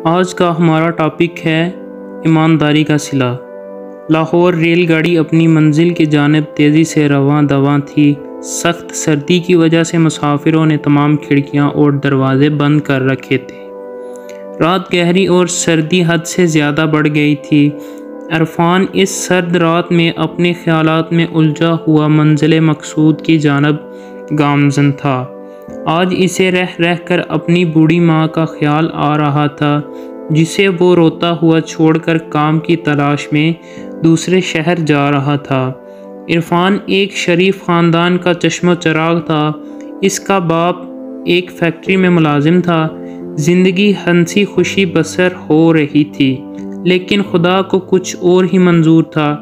آج کا ہمارا ٹاپک ہے ایمانداری کا صلہ۔ لاہور ریل گاڑی اپنی منزل کی جانب تیزی سے رواں دواں تھی۔ سخت سردی کی وجہ سے مسافروں نے تمام کھڑکیاں اور دروازے بند کر رکھے تھے۔ رات گہری اور سردی حد سے زیادہ بڑھ گئی تھی۔ عرفان اس سرد رات میں اپنے خیالات میں الجھا ہوا منزل مقصود کی جانب گامزن تھا۔ آج اسے رہ رہ کر اپنی بوڑھی ماں کا خیال آ رہا تھا، جسے وہ روتا ہوا چھوڑ کر کام کی تلاش میں دوسرے شہر جا رہا تھا۔ عرفان ایک شریف خاندان کا چشم و چراغ تھا۔ اس کا باپ ایک فیکٹری میں ملازم تھا۔ زندگی ہنسی خوشی بسر ہو رہی تھی، لیکن خدا کو کچھ اور ہی منظور تھا۔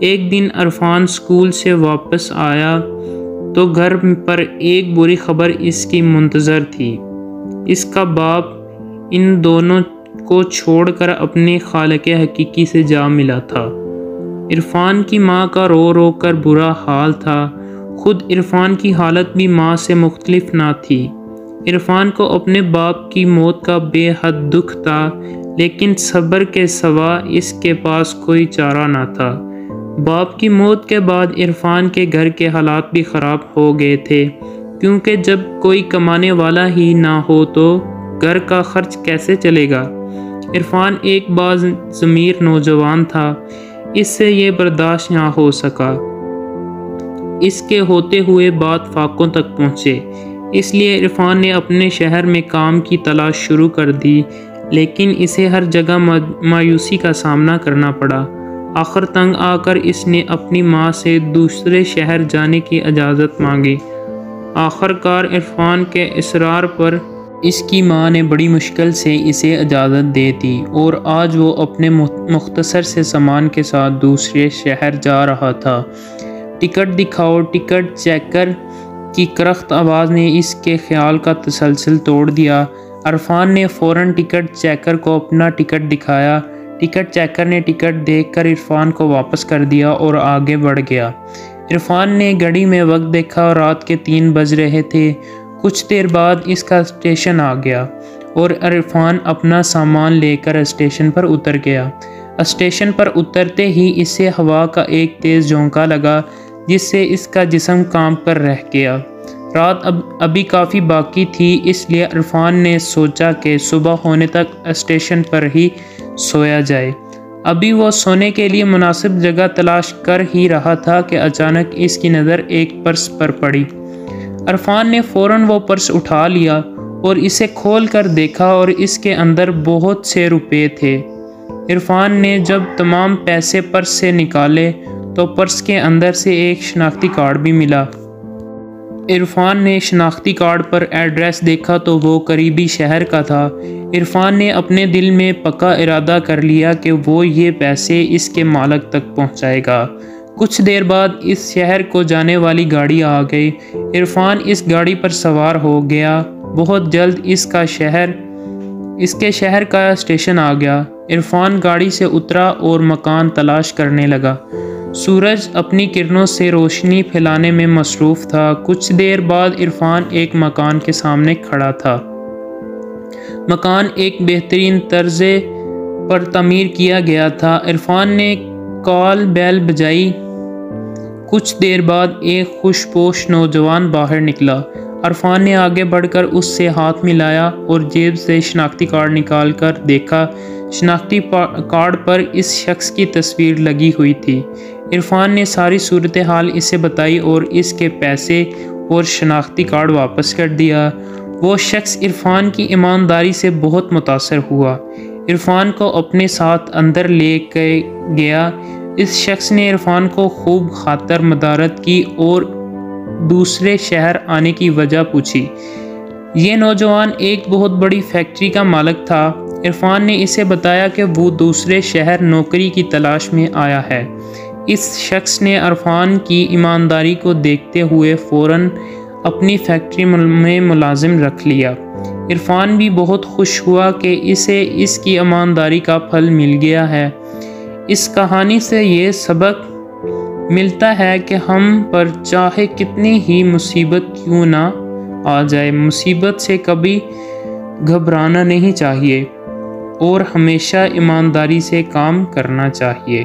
ایک دن عرفان اسکول سے واپس آیا تو گھر پر ایک بری خبر اس کی منتظر تھی۔ اس کا باپ ان دونوں کو چھوڑ کر اپنے خالق حقیقی سے جا ملا تھا۔ عرفان کی ماں کا رو رو کر برا حال تھا۔ خود عرفان کی حالت بھی ماں سے مختلف نہ تھی۔ عرفان کو اپنے باپ کی موت کا بے حد دکھ تھا، لیکن صبر کے سوا اس کے پاس کوئی چارہ نہ تھا۔ باپ کی موت کے بعد عرفان کے گھر کے حالات بھی خراب ہو گئے تھے، کیونکہ جب کوئی کمانے والا ہی نہ ہو تو گھر کا خرچ کیسے چلے گا۔ عرفان ایک باز ضمیر نوجوان تھا، اس سے یہ برداشت نہ ہو سکا۔ اس کے ہوتے ہوئے بات فاقوں تک پہنچے، اس لیے عرفان نے اپنے شہر میں کام کی تلاش شروع کر دی، لیکن اسے ہر جگہ مایوسی کا سامنا کرنا پڑا۔ آخر تنگ آ کر اس نے اپنی ماں سے دوسرے شہر جانے کی اجازت مانگی۔ آخر کار عرفان کے اصرار پر اس کی ماں نے بڑی مشکل سے اسے اجازت دے دی، اور آج وہ اپنے مختصر سے سامان کے ساتھ دوسرے شہر جا رہا تھا۔ ٹکٹ دکھاؤ، ٹکٹ چیکر کی کرخت آواز نے اس کے خیال کا تسلسل توڑ دیا۔ عرفان نے فوراً ٹکٹ چیکر کو اپنا ٹکٹ دکھایا۔ ٹکٹ چیکر نے ٹکٹ دیکھ کر عرفان کو واپس کر دیا اور آگے بڑھ گیا۔ عرفان نے گھڑی میں وقت دیکھا اور رات کے 3 بج رہے تھے۔ کچھ دیر بعد اس کا اسٹیشن آ گیا اور عرفان اپنا سامان لے کر اسٹیشن پر اتر گیا۔ اسٹیشن پر اترتے ہی اسے ہوا کا ایک تیز جھونکا لگا، جس سے اس کا جسم کانپ کر رہ گیا۔ رات ابھی کافی باقی تھی، اس لیے عرفان نے سوچا کہ صبح ہونے تک اسٹیشن پر ہی سویا جائے۔ ابھی وہ سونے کے لیے مناسب جگہ تلاش کر ہی رہا تھا کہ اچانک اس کی نظر ایک پرس پر پڑی۔ عرفان نے فوراً وہ پرس اٹھا لیا اور اسے کھول کر دیکھا، اور اس کے اندر بہت سے روپے تھے۔ عرفان نے جب تمام پیسے پرس سے نکالے تو پرس کے اندر سے ایک شناختی کارڈ بھی ملا۔ عرفان نے شناختی کارڈ پر ایڈریس دیکھا تو وہ قریبی شہر کا تھا۔ عرفان نے اپنے دل میں پکا ارادہ کر لیا کہ وہ یہ پیسے اس کے مالک تک پہنچائے گا۔ کچھ دیر بعد اس شہر کو جانے والی گاڑی آ گئی۔ عرفان اس گاڑی پر سوار ہو گیا۔ بہت جلد اس کے شہر کا اسٹیشن آ گیا۔ عرفان گاڑی سے اترا اور مکان تلاش کرنے لگا۔ سورج اپنی کرنوں سے روشنی پھیلانے میں مصروف تھا۔ کچھ دیر بعد عرفان ایک مکان کے سامنے کھڑا تھا۔ مکان ایک بہترین طرز پر تعمیر کیا گیا تھا۔ عرفان نے کال بیل بجائی۔ کچھ دیر بعد ایک خوش پوش نوجوان باہر نکلا۔ عرفان نے آگے بڑھ کر اس سے ہاتھ ملایا اور جیب سے شناختی کارڈ نکال کر دیکھا۔ شناختی کارڈ پر اس شخص کی تصویر لگی ہوئی تھی۔ عرفان نے ساری صورتحال اسے بتائی اور اس کے پیسے اور شناختی کارڈ واپس کر دیا۔ وہ شخص عرفان کی ایمانداری سے بہت متاثر ہوا۔ عرفان کو اپنے ساتھ اندر لے گیا۔ اس شخص نے عرفان کو خوب خاطر مدارت کی اور دوسرے شہر آنے کی وجہ پوچھی۔ یہ نوجوان ایک بہت بڑی فیکٹری کا مالک تھا۔ عرفان نے اسے بتایا کہ وہ دوسرے شہر نوکری کی تلاش میں آیا ہے۔ اس شخص نے عرفان کی ایمانداری کو دیکھتے ہوئے فوراً اپنی فیکٹری میں ملازم رکھ لیا۔ عرفان بھی بہت خوش ہوا کہ اسے اس کی ایمانداری کا پھل مل گیا ہے۔ اس کہانی سے یہ سبق ملتا ہے کہ ہم پر چاہے کتنی ہی مصیبت کیوں نہ آ جائے، مصیبت سے کبھی گھبرانا نہیں چاہیے۔ اور ہمیشہ ایمانداری سے کام کرنا چاہیے۔